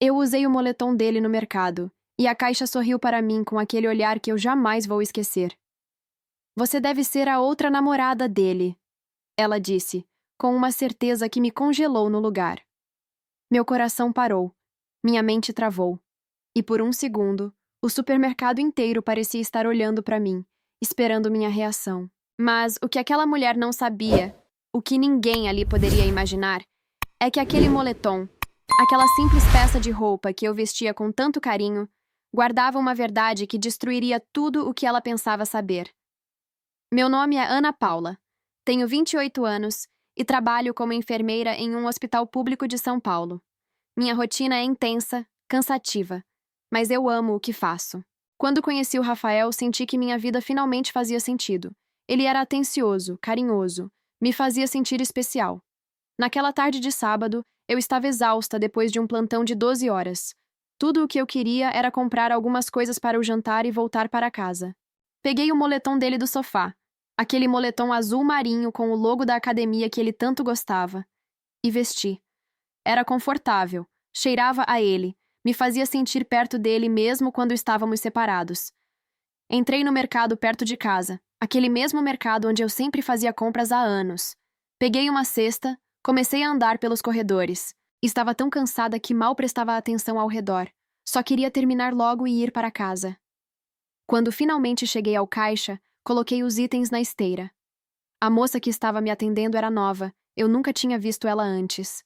Eu usei o moletom dele no mercado, e a caixa sorriu para mim com aquele olhar que eu jamais vou esquecer. Você deve ser a outra namorada dele, ela disse, com uma certeza que me congelou no lugar. Meu coração parou, minha mente travou, e por um segundo, o supermercado inteiro parecia estar olhando para mim, esperando minha reação. Mas o que aquela mulher não sabia, o que ninguém ali poderia imaginar, é que aquele moletom, aquela simples peça de roupa que eu vestia com tanto carinho, guardava uma verdade que destruiria tudo o que ela pensava saber. Meu nome é Ana Paula, tenho 28 anos e trabalho como enfermeira em um hospital público de São Paulo. Minha rotina é intensa, cansativa, mas eu amo o que faço. Quando conheci o Rafael, senti que minha vida finalmente fazia sentido. Ele era atencioso, carinhoso, me fazia sentir especial. Naquela tarde de sábado, eu estava exausta depois de um plantão de 12 horas. Tudo o que eu queria era comprar algumas coisas para o jantar e voltar para casa. Peguei o moletom dele do sofá, aquele moletom azul marinho com o logo da academia que ele tanto gostava, e vesti. Era confortável, cheirava a ele, me fazia sentir perto dele mesmo quando estávamos separados. Entrei no mercado perto de casa, aquele mesmo mercado onde eu sempre fazia compras há anos. Peguei uma cesta, comecei a andar pelos corredores. Estava tão cansada que mal prestava atenção ao redor. Só queria terminar logo e ir para casa. Quando finalmente cheguei ao caixa, coloquei os itens na esteira. A moça que estava me atendendo era nova, eu nunca tinha visto ela antes.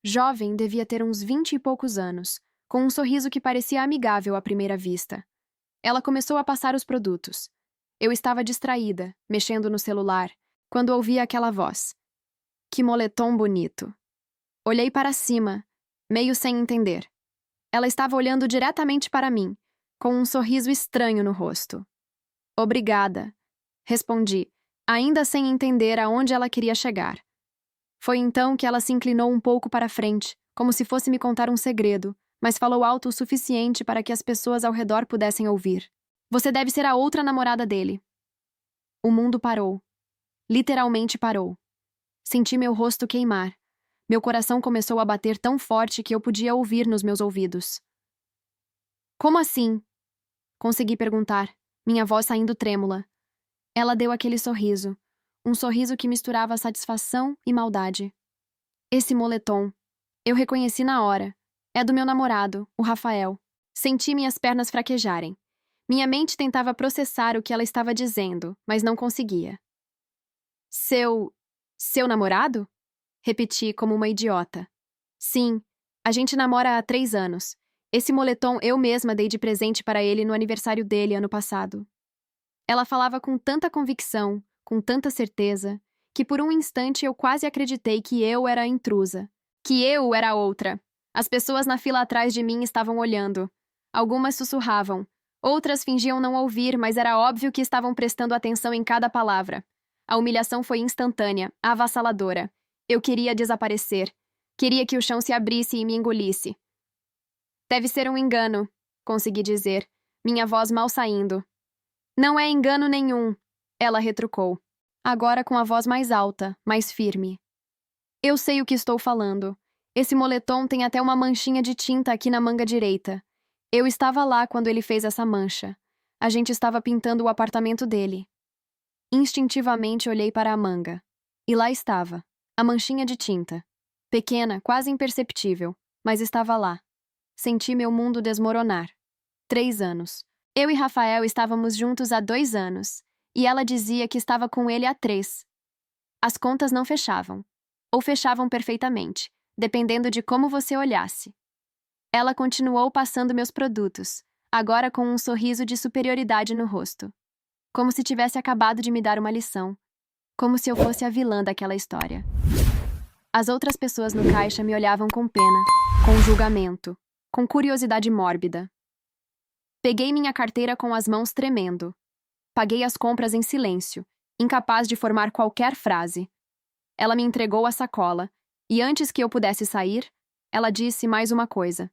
Jovem, devia ter uns 20 e poucos anos, com um sorriso que parecia amigável à primeira vista. Ela começou a passar os produtos. Eu estava distraída, mexendo no celular, quando ouvi aquela voz. Que moletom bonito. Olhei para cima, meio sem entender. Ela estava olhando diretamente para mim, com um sorriso estranho no rosto. Obrigada, respondi, ainda sem entender aonde ela queria chegar. Foi então que ela se inclinou um pouco para frente, como se fosse me contar um segredo, mas falou alto o suficiente para que as pessoas ao redor pudessem ouvir. Você deve ser a outra namorada dele. O mundo parou. Literalmente parou. Senti meu rosto queimar. Meu coração começou a bater tão forte que eu podia ouvir nos meus ouvidos. Como assim? Consegui perguntar, minha voz saindo trêmula. Ela deu aquele sorriso, um sorriso que misturava satisfação e maldade. Esse moletom. Eu reconheci na hora. É do meu namorado, o Rafael. Senti minhas pernas fraquejarem. Minha mente tentava processar o que ela estava dizendo, mas não conseguia. Seu namorado? Repeti como uma idiota. Sim, a gente namora há 3 anos. Esse moletom eu mesma dei de presente para ele no aniversário dele ano passado. Ela falava com tanta convicção, com tanta certeza, que por um instante eu quase acreditei que eu era a intrusa, que eu era a outra. As pessoas na fila atrás de mim estavam olhando. Algumas sussurravam, outras fingiam não ouvir, mas era óbvio que estavam prestando atenção em cada palavra. A humilhação foi instantânea, avassaladora. Eu queria desaparecer. Queria que o chão se abrisse e me engolisse. Deve ser um engano, consegui dizer, minha voz mal saindo. Não é engano nenhum, ela retrucou, agora com a voz mais alta, mais firme. Eu sei o que estou falando. Esse moletom tem até uma manchinha de tinta aqui na manga direita. Eu estava lá quando ele fez essa mancha. A gente estava pintando o apartamento dele. Instintivamente olhei para a manga. E lá estava, a manchinha de tinta. Pequena, quase imperceptível, mas estava lá. Senti meu mundo desmoronar. 3 anos. Eu e Rafael estávamos juntos há 2 anos, e ela dizia que estava com ele há 3. As contas não fechavam. Ou fechavam perfeitamente, dependendo de como você olhasse. Ela continuou passando meus produtos, agora com um sorriso de superioridade no rosto. Como se tivesse acabado de me dar uma lição. Como se eu fosse a vilã daquela história. As outras pessoas no caixa me olhavam com pena, com julgamento, com curiosidade mórbida. Peguei minha carteira com as mãos tremendo. Paguei as compras em silêncio, incapaz de formar qualquer frase. Ela me entregou a sacola, e antes que eu pudesse sair, ela disse mais uma coisa.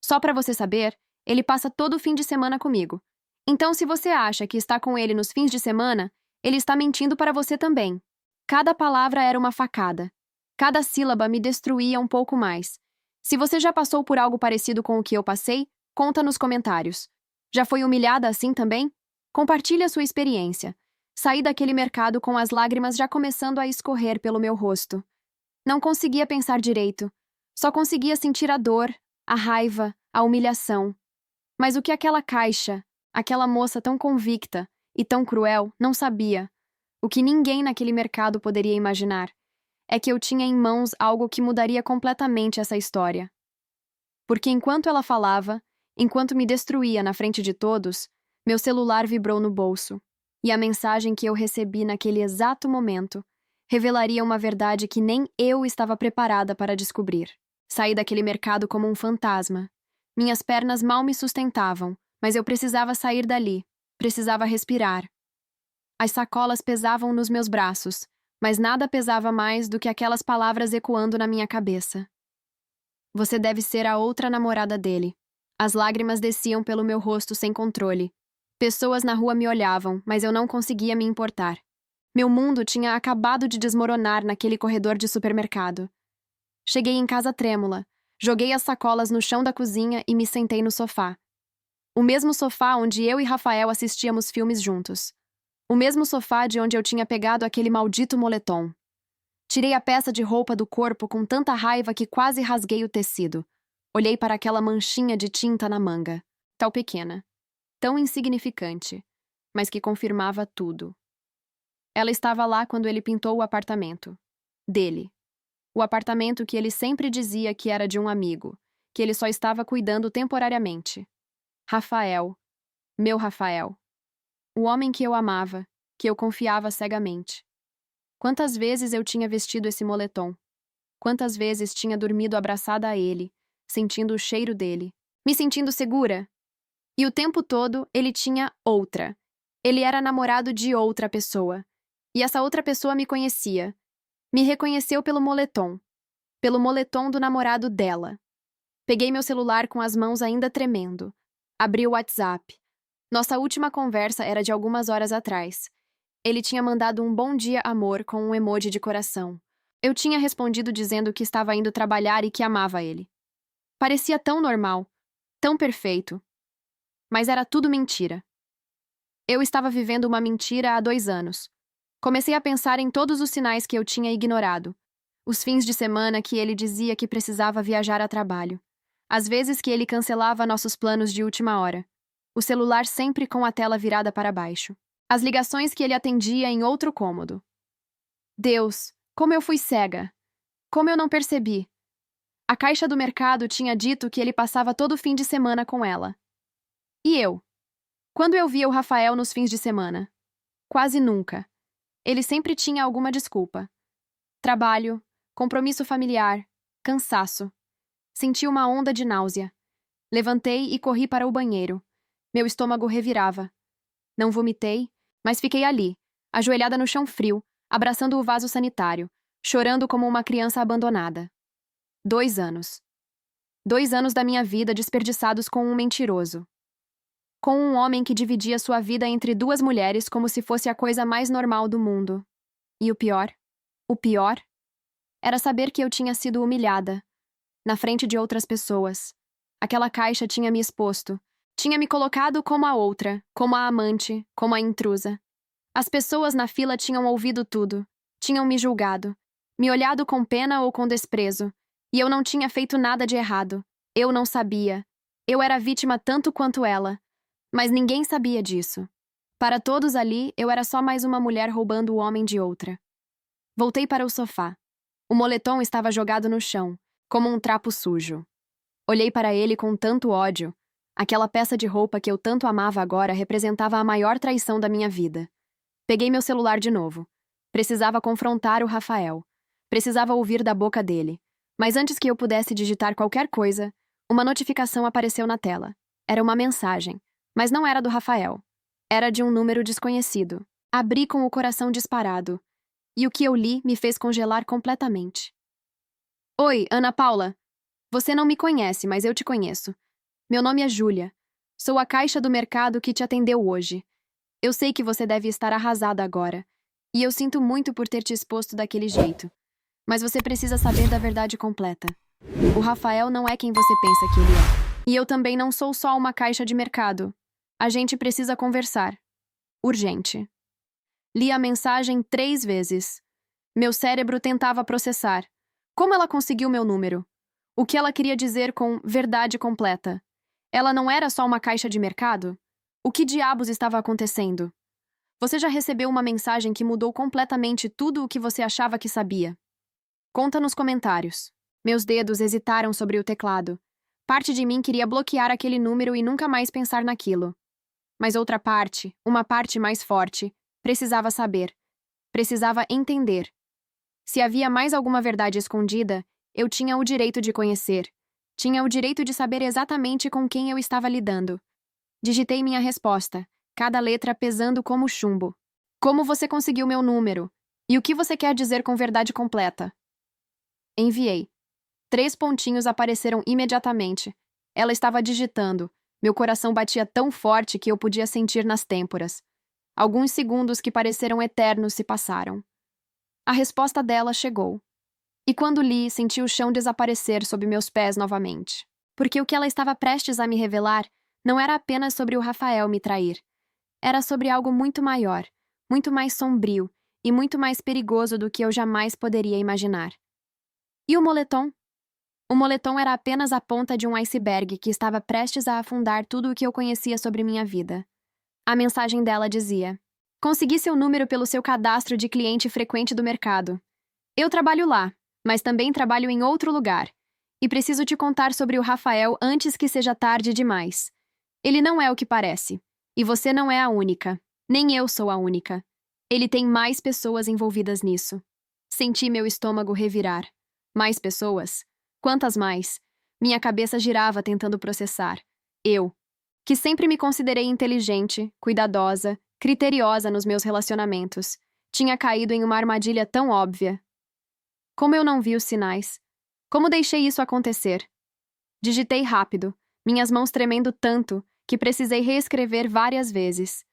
Só para você saber, ele passa todo o fim de semana comigo. Então, se você acha que está com ele nos fins de semana, ele está mentindo para você também. Cada palavra era uma facada. Cada sílaba me destruía um pouco mais. Se você já passou por algo parecido com o que eu passei, conta nos comentários. Já foi humilhada assim também? Compartilhe a sua experiência. Saí daquele mercado com as lágrimas já começando a escorrer pelo meu rosto. Não conseguia pensar direito. Só conseguia sentir a dor, a raiva, a humilhação. Mas o que aquela caixa, aquela moça tão convicta e tão cruel, não sabia, o que ninguém naquele mercado poderia imaginar, é que eu tinha em mãos algo que mudaria completamente essa história. Porque enquanto ela falava, enquanto me destruía na frente de todos, meu celular vibrou no bolso, e a mensagem que eu recebi naquele exato momento revelaria uma verdade que nem eu estava preparada para descobrir. Saí daquele mercado como um fantasma. Minhas pernas mal me sustentavam, mas eu precisava sair dali, precisava respirar. As sacolas pesavam nos meus braços, mas nada pesava mais do que aquelas palavras ecoando na minha cabeça. Você deve ser a outra namorada dele. As lágrimas desciam pelo meu rosto sem controle. Pessoas na rua me olhavam, mas eu não conseguia me importar. Meu mundo tinha acabado de desmoronar naquele corredor de supermercado. Cheguei em casa trêmula, joguei as sacolas no chão da cozinha e me sentei no sofá. O mesmo sofá onde eu e Rafael assistíamos filmes juntos. O mesmo sofá de onde eu tinha pegado aquele maldito moletom. Tirei a peça de roupa do corpo com tanta raiva que quase rasguei o tecido. Olhei para aquela manchinha de tinta na manga. Tão pequena, tão insignificante, mas que confirmava tudo. Ela estava lá quando ele pintou o apartamento. Dele. O apartamento que ele sempre dizia que era de um amigo, que ele só estava cuidando temporariamente. Rafael. Meu Rafael. O homem que eu amava, que eu confiava cegamente. Quantas vezes eu tinha vestido esse moletom? Quantas vezes tinha dormido abraçada a ele, sentindo o cheiro dele, me sentindo segura? E o tempo todo ele tinha outra. Ele era namorado de outra pessoa. E essa outra pessoa me conhecia. Me reconheceu pelo moletom do namorado dela. Peguei meu celular com as mãos ainda tremendo. Abri o WhatsApp. Nossa última conversa era de algumas horas atrás. Ele tinha mandado um bom dia, amor, com um emoji de coração. Eu tinha respondido dizendo que estava indo trabalhar e que amava ele. Parecia tão normal, tão perfeito. Mas era tudo mentira. Eu estava vivendo uma mentira há 2 anos. Comecei a pensar em todos os sinais que eu tinha ignorado. Os fins de semana que ele dizia que precisava viajar a trabalho. As vezes que ele cancelava nossos planos de última hora. O celular sempre com a tela virada para baixo. As ligações que ele atendia em outro cômodo. Deus, como eu fui cega! Como eu não percebi! A caixa do mercado tinha dito que ele passava todo fim de semana com ela. E eu? Quando eu via o Rafael nos fins de semana? Quase nunca. Ele sempre tinha alguma desculpa. Trabalho, compromisso familiar, cansaço. Senti uma onda de náusea. Levantei e corri para o banheiro. Meu estômago revirava. Não vomitei, mas fiquei ali, ajoelhada no chão frio, abraçando o vaso sanitário, chorando como uma criança abandonada. 2 anos. 2 anos da minha vida desperdiçados com um mentiroso. Com um homem que dividia sua vida entre 2 mulheres como se fosse a coisa mais normal do mundo. E o pior, era saber que eu tinha sido humilhada, na frente de outras pessoas. Aquela caixa tinha me exposto, tinha me colocado como a outra, como a amante, como a intrusa. As pessoas na fila tinham ouvido tudo, tinham me julgado, me olhado com pena ou com desprezo, e eu não tinha feito nada de errado. Eu não sabia. Eu era vítima tanto quanto ela. Mas ninguém sabia disso. Para todos ali, eu era só mais uma mulher roubando o homem de outra. Voltei para o sofá. O moletom estava jogado no chão, como um trapo sujo. Olhei para ele com tanto ódio. Aquela peça de roupa que eu tanto amava agora representava a maior traição da minha vida. Peguei meu celular de novo. Precisava confrontar o Rafael. Precisava ouvir da boca dele. Mas antes que eu pudesse digitar qualquer coisa, uma notificação apareceu na tela. Era uma mensagem, mas não era do Rafael. Era de um número desconhecido. Abri com o coração disparado. E o que eu li me fez congelar completamente. Oi, Ana Paula. Você não me conhece, mas eu te conheço. Meu nome é Júlia. Sou a caixa do mercado que te atendeu hoje. Eu sei que você deve estar arrasada agora. E eu sinto muito por ter te exposto daquele jeito. Mas você precisa saber da verdade completa. O Rafael não é quem você pensa que ele é. E eu também não sou só uma caixa de mercado. A gente precisa conversar. Urgente. Li a mensagem 3 vezes. Meu cérebro tentava processar. Como ela conseguiu meu número? O que ela queria dizer com verdade completa? Ela não era só uma caixa de mercado? O que diabos estava acontecendo? Você já recebeu uma mensagem que mudou completamente tudo o que você achava que sabia? Conta nos comentários. Meus dedos hesitaram sobre o teclado. Parte de mim queria bloquear aquele número e nunca mais pensar naquilo. Mas outra parte, uma parte mais forte, precisava saber. Precisava entender. Se havia mais alguma verdade escondida, eu tinha o direito de conhecer. Tinha o direito de saber exatamente com quem eu estava lidando. Digitei minha resposta, cada letra pesando como chumbo. Como você conseguiu meu número? E o que você quer dizer com verdade completa? Enviei. 3 pontinhos apareceram imediatamente. Ela estava digitando. Meu coração batia tão forte que eu podia sentir nas têmporas. Alguns segundos que pareceram eternos se passaram. A resposta dela chegou. E quando li, senti o chão desaparecer sob meus pés novamente. Porque o que ela estava prestes a me revelar não era apenas sobre o Rafael me trair. Era sobre algo muito maior, muito mais sombrio e muito mais perigoso do que eu jamais poderia imaginar. E o moletom? O moletom era apenas a ponta de um iceberg que estava prestes a afundar tudo o que eu conhecia sobre minha vida. A mensagem dela dizia: consegui seu número pelo seu cadastro de cliente frequente do mercado. Eu trabalho lá, mas também trabalho em outro lugar. E preciso te contar sobre o Rafael antes que seja tarde demais. Ele não é o que parece. E você não é a única. Nem eu sou a única. Ele tem mais pessoas envolvidas nisso. Senti meu estômago revirar. Mais pessoas? Quantas mais? Minha cabeça girava tentando processar. Eu, que sempre me considerei inteligente, cuidadosa, criteriosa nos meus relacionamentos, tinha caído em uma armadilha tão óbvia. Como eu não vi os sinais? Como deixei isso acontecer? Digitei rápido, minhas mãos tremendo tanto que precisei reescrever várias vezes.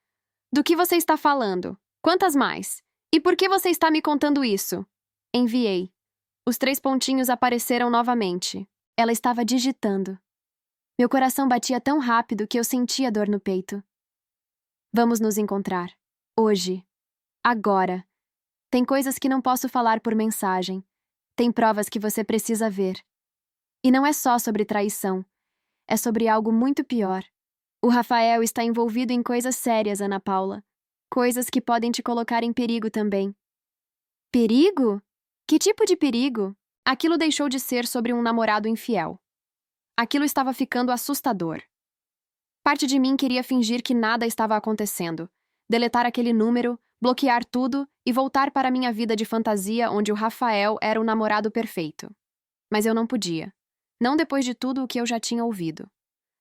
Do que você está falando? Quantas mais? E por que você está me contando isso? Enviei. Os 3 pontinhos apareceram novamente. Ela estava digitando. Meu coração batia tão rápido que eu sentia dor no peito. Vamos nos encontrar. Hoje. Agora. Tem coisas que não posso falar por mensagem. Tem provas que você precisa ver. E não é só sobre traição. É sobre algo muito pior. O Rafael está envolvido em coisas sérias, Ana Paula. Coisas que podem te colocar em perigo também. Perigo? Que tipo de perigo? Aquilo deixou de ser sobre um namorado infiel. Aquilo estava ficando assustador. Parte de mim queria fingir que nada estava acontecendo, deletar aquele número, bloquear tudo e voltar para minha vida de fantasia onde o Rafael era o namorado perfeito. Mas eu não podia. Não depois de tudo o que eu já tinha ouvido.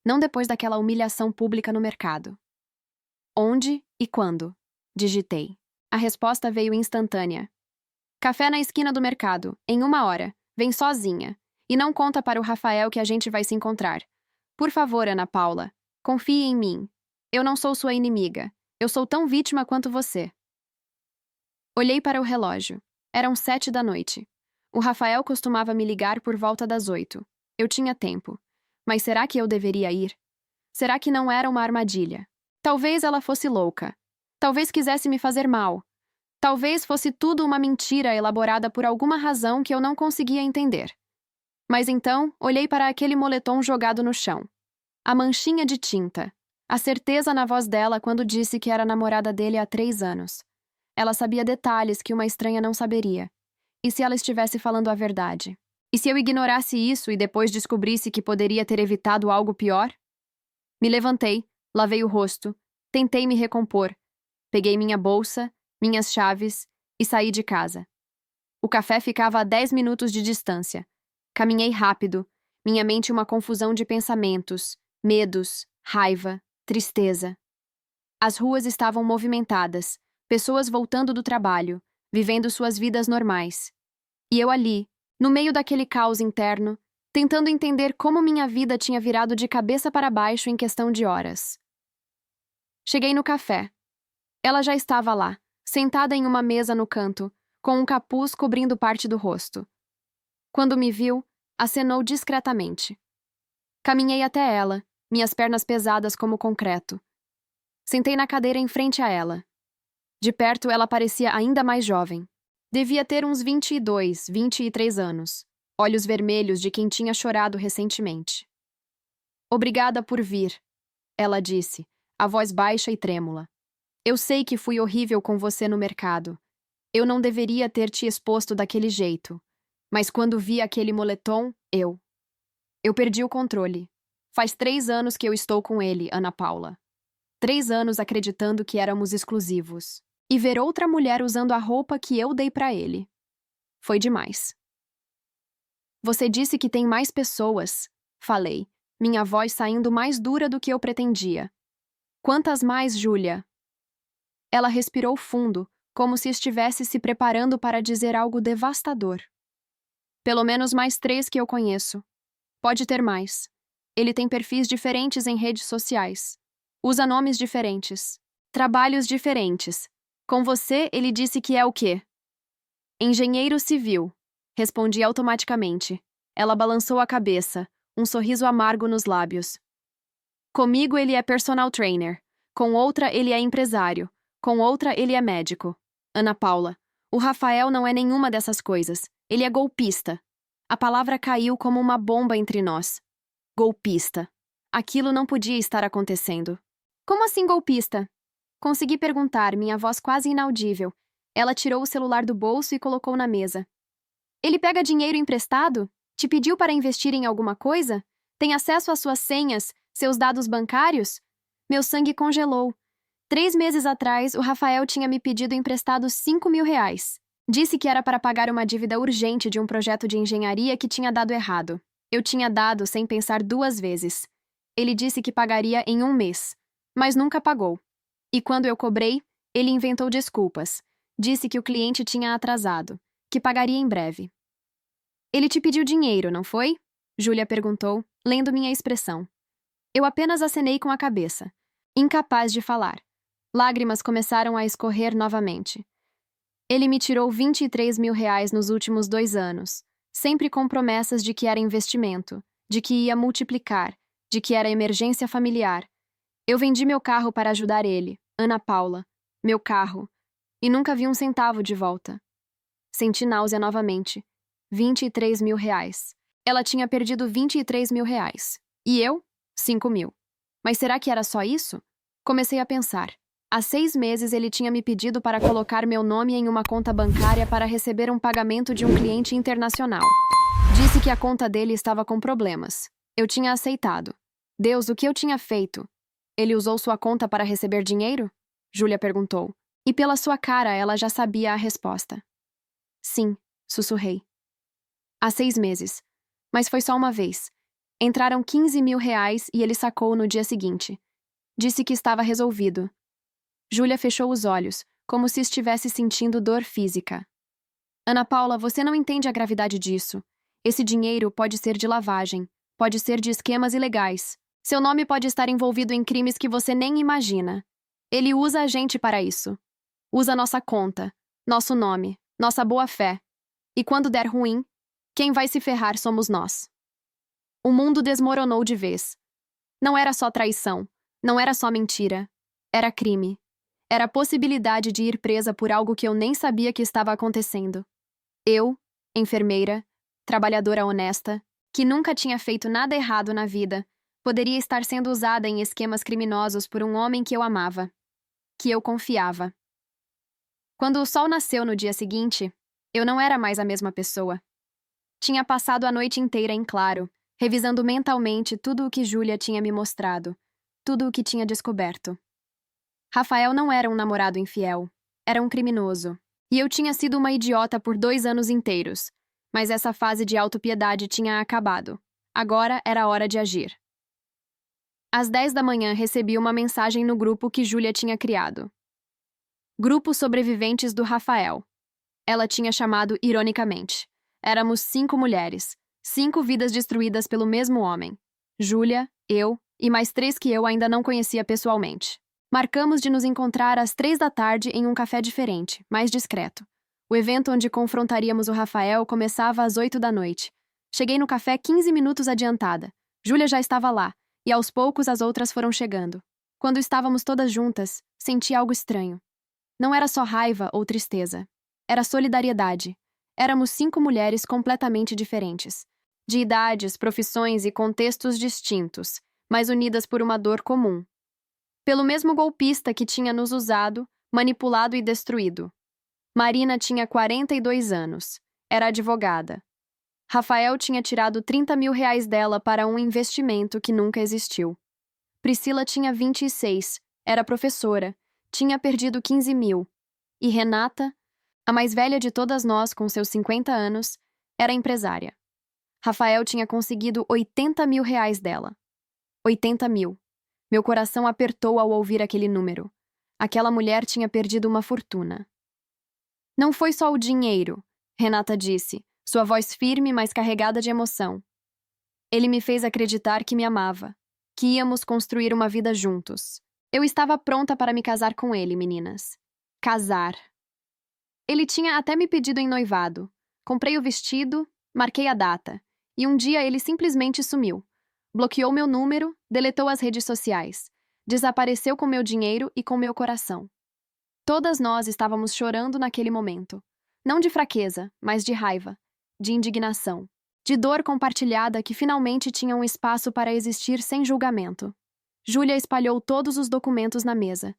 Não depois daquela humilhação pública no mercado. Onde e quando? Digitei. A resposta veio instantânea. Café na esquina do mercado, em 1 hora. Vem sozinha. E não conta para o Rafael que a gente vai se encontrar. Por favor, Ana Paula, confie em mim. Eu não sou sua inimiga. Eu sou tão vítima quanto você. Olhei para o relógio. Eram 7 da noite. O Rafael costumava me ligar por volta das 8. Eu tinha tempo. Mas será que eu deveria ir? Será que não era uma armadilha? Talvez ela fosse louca. Talvez quisesse me fazer mal. Talvez fosse tudo uma mentira elaborada por alguma razão que eu não conseguia entender. Mas então, olhei para aquele moletom jogado no chão. A manchinha de tinta. A certeza na voz dela quando disse que era namorada dele há 3 anos. Ela sabia detalhes que uma estranha não saberia. E se ela estivesse falando a verdade? E se eu ignorasse isso e depois descobrisse que poderia ter evitado algo pior? Me levantei, lavei o rosto, tentei me recompor. Peguei minha bolsa, minhas chaves e saí de casa. O café ficava a 10 minutos de distância. Caminhei rápido, minha mente uma confusão de pensamentos, medos, raiva, tristeza. As ruas estavam movimentadas, pessoas voltando do trabalho, vivendo suas vidas normais. E eu ali, no meio daquele caos interno, tentando entender como minha vida tinha virado de cabeça para baixo em questão de horas. Cheguei no café. Ela já estava lá, sentada em uma mesa no canto, com um capuz cobrindo parte do rosto. Quando me viu, Acenou discretamente. Caminhei até ela, minhas pernas pesadas como concreto. Sentei na cadeira em frente a ela. De perto, ela parecia ainda mais jovem. Devia ter uns 22, 23 anos. Olhos vermelhos de quem tinha chorado recentemente. Obrigada por vir, ela disse, a voz baixa e trêmula. Eu sei que fui horrível com você no mercado. Eu não deveria ter te exposto daquele jeito. Mas quando vi aquele moletom, Eu perdi o controle. Faz 3 anos que eu estou com ele, Ana Paula. 3 anos acreditando que éramos exclusivos. E ver outra mulher usando a roupa que eu dei pra ele. Foi demais. Você disse que tem mais pessoas, falei, minha voz saindo mais dura do que eu pretendia. Quantas mais, Júlia? Ela respirou fundo, como se estivesse se preparando para dizer algo devastador. Pelo menos mais 3 que eu conheço. Pode ter mais. Ele tem perfis diferentes em redes sociais. Usa nomes diferentes. Trabalhos diferentes. Com você, ele disse que é o quê? Engenheiro civil. Respondi automaticamente. Ela balançou a cabeça, um sorriso amargo nos lábios. Comigo ele é personal trainer. Com outra ele é empresário. Com outra ele é médico. Ana Paula. O Rafael não é nenhuma dessas coisas. Ele é golpista. A palavra caiu como uma bomba entre nós. Golpista. Aquilo não podia estar acontecendo. Como assim golpista? Consegui perguntar, minha voz quase inaudível. Ela tirou o celular do bolso e colocou na mesa. Ele pega dinheiro emprestado? Te pediu para investir em alguma coisa? Tem acesso às suas senhas, seus dados bancários? Meu sangue congelou. 3 meses atrás, o Rafael tinha me pedido emprestado 5.000 reais. Disse que era para pagar uma dívida urgente de um projeto de engenharia que tinha dado errado. Eu tinha dado sem pensar 2 vezes. Ele disse que pagaria em 1 mês, mas nunca pagou. E quando eu cobrei, ele inventou desculpas. Disse que o cliente tinha atrasado, que pagaria em breve. Ele te pediu dinheiro, não foi? Júlia perguntou, lendo minha expressão. Eu apenas acenei com a cabeça, incapaz de falar. Lágrimas começaram a escorrer novamente. Ele me tirou 23.000 reais nos últimos 2 anos, sempre com promessas de que era investimento, de que ia multiplicar, de que era emergência familiar. Eu vendi meu carro para ajudar ele, Ana Paula, meu carro, e nunca vi um centavo de volta. Senti náusea novamente. 23.000 reais. Ela tinha perdido 23.000 reais. E eu? 5.000. Mas será que era só isso? Comecei a pensar. Há 6 meses ele tinha me pedido para colocar meu nome em uma conta bancária para receber um pagamento de um cliente internacional. Disse que a conta dele estava com problemas. Eu tinha aceitado. Deus, o que eu tinha feito? Ele usou sua conta para receber dinheiro? Júlia perguntou. E pela sua cara ela já sabia a resposta. Sim, sussurrei. Há 6 meses. Mas foi só uma vez. Entraram 15.000 reais e ele sacou no dia seguinte. Disse que estava resolvido. Júlia fechou os olhos, como se estivesse sentindo dor física. Ana Paula, você não entende a gravidade disso. Esse dinheiro pode ser de lavagem, pode ser de esquemas ilegais. Seu nome pode estar envolvido em crimes que você nem imagina. Ele usa a gente para isso. Usa nossa conta, nosso nome, nossa boa-fé. E quando der ruim, quem vai se ferrar somos nós. O mundo desmoronou de vez. Não era só traição, não era só mentira. Era crime. Era a possibilidade de ir presa por algo que eu nem sabia que estava acontecendo. Eu, enfermeira, trabalhadora honesta, que nunca tinha feito nada errado na vida, poderia estar sendo usada em esquemas criminosos por um homem que eu amava, que eu confiava. Quando o sol nasceu no dia seguinte, eu não era mais a mesma pessoa. Tinha passado a noite inteira em claro, revisando mentalmente tudo o que Júlia tinha me mostrado, tudo o que tinha descoberto. Rafael não era um namorado infiel, era um criminoso. E eu tinha sido uma idiota por 2 anos inteiros, mas essa fase de autopiedade tinha acabado. Agora era hora de agir. Às 10 da manhã recebi uma mensagem no grupo que Júlia tinha criado. Grupo Sobreviventes do Rafael. Ela tinha chamado ironicamente. Éramos 5 mulheres, 5 vidas destruídas pelo mesmo homem. Júlia, eu e mais 3 que eu ainda não conhecia pessoalmente. Marcamos de nos encontrar às 3 da tarde em um café diferente, mais discreto. O evento onde confrontaríamos o Rafael começava às 8 da noite. Cheguei no café 15 minutos adiantada. Júlia já estava lá, e aos poucos as outras foram chegando. Quando estávamos todas juntas, senti algo estranho. Não era só raiva ou tristeza. Era solidariedade. Éramos 5 mulheres completamente diferentes, de idades, profissões e contextos distintos, mas unidas por uma dor comum. Pelo mesmo golpista que tinha nos usado, manipulado e destruído. Marina tinha 42 anos. Era advogada. Rafael tinha tirado 30 mil reais dela para um investimento que nunca existiu. Priscila tinha 26, era professora, tinha perdido 15 mil. E Renata, a mais velha de todas nós com seus 50 anos, era empresária. Rafael tinha conseguido 80 mil reais dela. 80 mil. Meu coração apertou ao ouvir aquele número. Aquela mulher tinha perdido uma fortuna. Não foi só o dinheiro, Renata disse, sua voz firme, mas carregada de emoção. Ele me fez acreditar que me amava, que íamos construir uma vida juntos. Eu estava pronta para me casar com ele, meninas. Casar. Ele tinha até me pedido em noivado. Comprei o vestido, marquei a data. E um dia ele simplesmente sumiu. Bloqueou meu número, deletou as redes sociais. Desapareceu com meu dinheiro e com meu coração. Todas nós estávamos chorando naquele momento. Não de fraqueza, mas de raiva, de indignação, de dor compartilhada que finalmente tinha um espaço para existir sem julgamento. Júlia espalhou todos os documentos na mesa.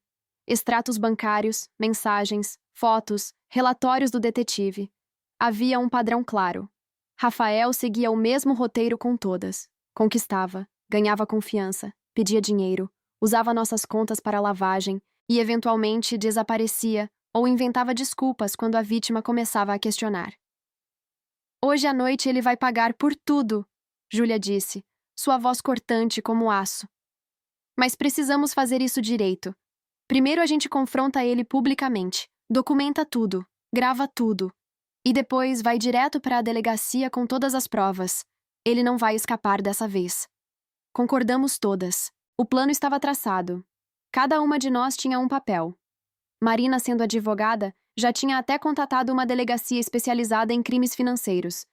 Extratos bancários, mensagens, fotos, relatórios do detetive. Havia um padrão claro. Rafael seguia o mesmo roteiro com todas. Conquistava, ganhava confiança, pedia dinheiro, usava nossas contas para lavagem e, eventualmente, desaparecia ou inventava desculpas quando a vítima começava a questionar. Hoje à noite ele vai pagar por tudo, Júlia disse, sua voz cortante como aço. Mas precisamos fazer isso direito. Primeiro a gente confronta ele publicamente, documenta tudo, grava tudo. E depois vai direto para a delegacia com todas as provas. Ele não vai escapar dessa vez. Concordamos todas. O plano estava traçado. Cada uma de nós tinha um papel. Marina, sendo advogada, já tinha até contatado uma delegacia especializada em crimes financeiros.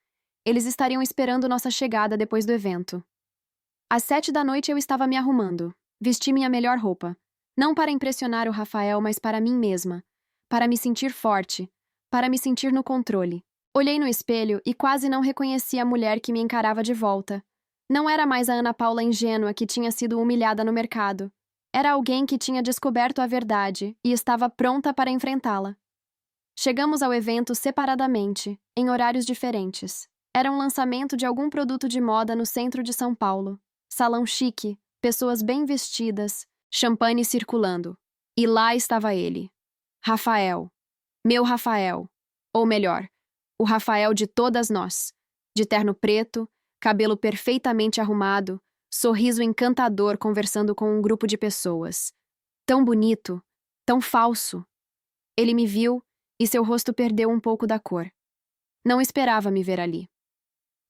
Eles estariam esperando nossa chegada depois do evento. Às 7 da noite eu estava me arrumando. Vesti minha melhor roupa. Não para impressionar o Rafael, mas para mim mesma. Para me sentir forte. Para me sentir no controle. Olhei no espelho e quase não reconheci a mulher que me encarava de volta. Não era mais a Ana Paula ingênua que tinha sido humilhada no mercado. Era alguém que tinha descoberto a verdade e estava pronta para enfrentá-la. Chegamos ao evento separadamente, em horários diferentes. Era um lançamento de algum produto de moda no centro de São Paulo. Salão chique, pessoas bem vestidas, champanhe circulando. E lá estava ele. Rafael. Meu Rafael. Ou melhor, o Rafael de todas nós. De terno preto, cabelo perfeitamente arrumado, sorriso encantador conversando com um grupo de pessoas. Tão bonito, tão falso. Ele me viu e seu rosto perdeu um pouco da cor. Não esperava me ver ali.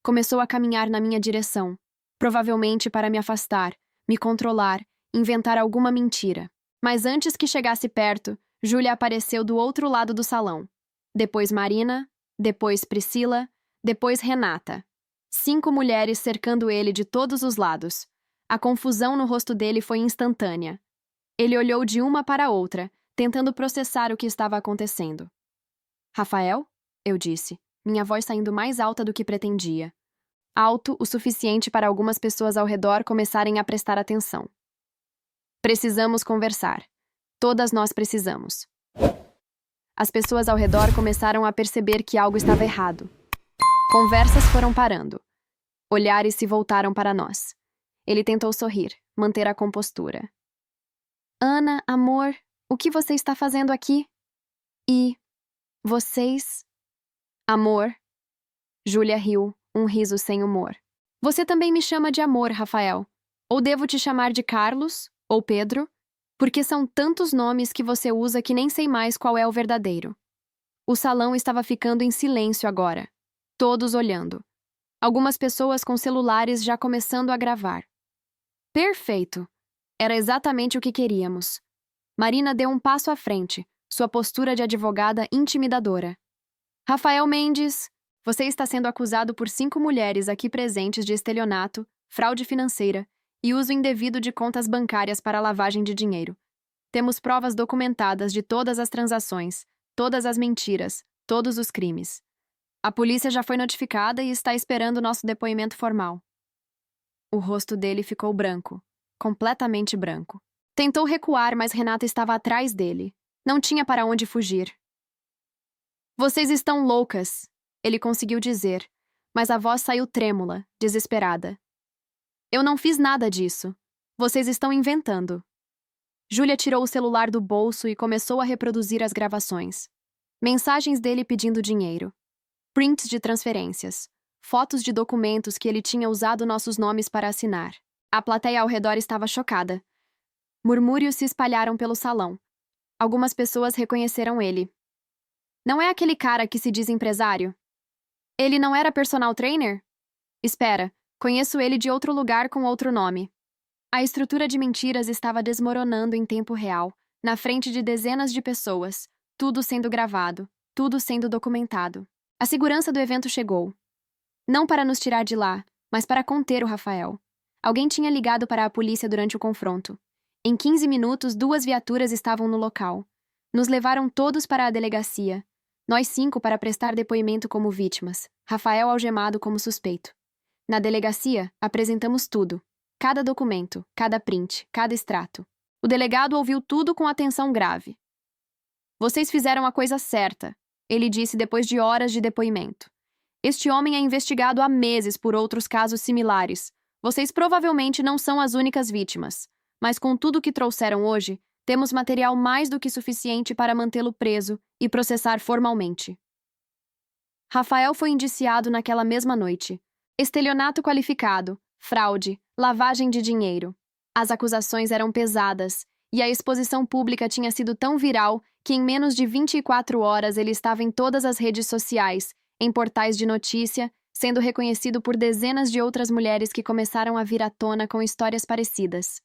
Começou a caminhar na minha direção, provavelmente para me afastar, me controlar, inventar alguma mentira. Mas antes que chegasse perto, Júlia apareceu do outro lado do salão. Depois Marina, depois Priscila, depois Renata. 5 mulheres cercando ele de todos os lados. A confusão no rosto dele foi instantânea. Ele olhou de uma para a outra, tentando processar o que estava acontecendo. Rafael? Eu disse, minha voz saindo mais alta do que pretendia. Alto o suficiente para algumas pessoas ao redor começarem a prestar atenção. Precisamos conversar. Todas nós precisamos. As pessoas ao redor começaram a perceber que algo estava errado. Conversas foram parando. Olhares se voltaram para nós. Ele tentou sorrir, manter a compostura. Ana, amor, o que você está fazendo aqui? E... vocês? Amor. Júlia riu, um riso sem humor. Você também me chama de amor, Rafael. Ou devo te chamar de Carlos? Ou Pedro? Porque são tantos nomes que você usa que nem sei mais qual é o verdadeiro. O salão estava ficando em silêncio agora. Todos olhando. Algumas pessoas com celulares já começando a gravar. Perfeito! Era exatamente o que queríamos. Marina deu um passo à frente, sua postura de advogada intimidadora. Rafael Mendes, Você está sendo acusado por 5 mulheres aqui presentes de estelionato, fraude financeira e uso indevido de contas bancárias para lavagem de dinheiro. Temos provas documentadas de todas as transações, todas as mentiras, todos os crimes. A polícia já foi notificada e está esperando nosso depoimento formal. O rosto dele ficou branco, completamente branco. Tentou recuar, mas Renata estava atrás dele. Não tinha para onde fugir. Vocês estão loucas, ele conseguiu dizer, mas a voz saiu trêmula, desesperada. Eu não fiz nada disso. Vocês estão inventando. Júlia tirou o celular do bolso e começou a reproduzir as gravações. Mensagens dele pedindo dinheiro. Prints de transferências. Fotos de documentos que ele tinha usado nossos nomes para assinar. A plateia ao redor estava chocada. Murmúrios se espalharam pelo salão. Algumas pessoas reconheceram ele. Não é aquele cara que se diz empresário? Ele não era personal trainer? Espera, conheço ele de outro lugar com outro nome. A estrutura de mentiras estava desmoronando em tempo real, na frente de dezenas de pessoas, tudo sendo gravado, tudo sendo documentado. A segurança do evento chegou. Não para nos tirar de lá, mas para conter o Rafael. Alguém tinha ligado para a polícia durante o confronto. Em 15 minutos, 2 viaturas estavam no local. Nos levaram todos para a delegacia. Nós 5 para prestar depoimento como vítimas. Rafael algemado como suspeito. Na delegacia, apresentamos tudo. Cada documento, cada print, cada extrato. O delegado ouviu tudo com atenção grave. Vocês fizeram a coisa certa, ele disse depois de horas de depoimento. Este homem é investigado há meses por outros casos similares. Vocês provavelmente não são as únicas vítimas. Mas com tudo que trouxeram hoje, temos material mais do que suficiente para mantê-lo preso e processar formalmente. Rafael foi indiciado naquela mesma noite. Estelionato qualificado, fraude, lavagem de dinheiro. As acusações eram pesadas, e a exposição pública tinha sido tão viral que em menos de 24 horas ele estava em todas as redes sociais, em portais de notícia, sendo reconhecido por dezenas de outras mulheres que começaram a vir à tona com histórias parecidas.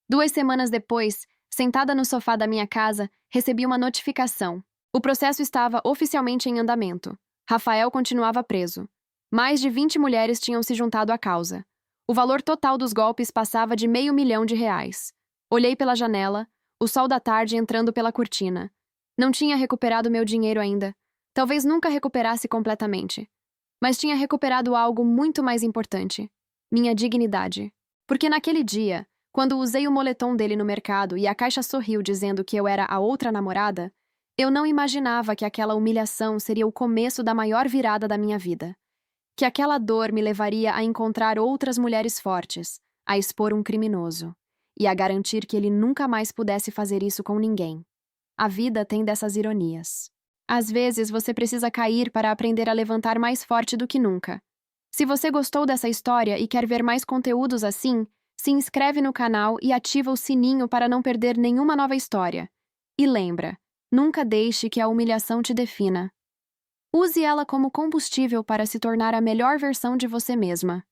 2 semanas depois, sentada no sofá da minha casa, recebi uma notificação. O processo estava oficialmente em andamento. Rafael continuava preso. Mais de 20 mulheres tinham se juntado à causa. O valor total dos golpes passava de R$500 mil. Olhei pela janela, o sol da tarde entrando pela cortina. Não tinha recuperado meu dinheiro ainda. Talvez nunca recuperasse completamente. Mas tinha recuperado algo muito mais importante. Minha dignidade. Porque naquele dia, quando usei o moletom dele no mercado e a Caixa sorriu dizendo que eu era a outra namorada, eu não imaginava que aquela humilhação seria o começo da maior virada da minha vida. Que aquela dor me levaria a encontrar outras mulheres fortes, a expor um criminoso, e a garantir que ele nunca mais pudesse fazer isso com ninguém. A vida tem dessas ironias. Às vezes você precisa cair para aprender a levantar mais forte do que nunca. Se você gostou dessa história e quer ver mais conteúdos assim, se inscreve no canal e ativa o sininho para não perder nenhuma nova história. E lembra, nunca deixe que a humilhação te defina. Use ela como combustível para se tornar a melhor versão de você mesma.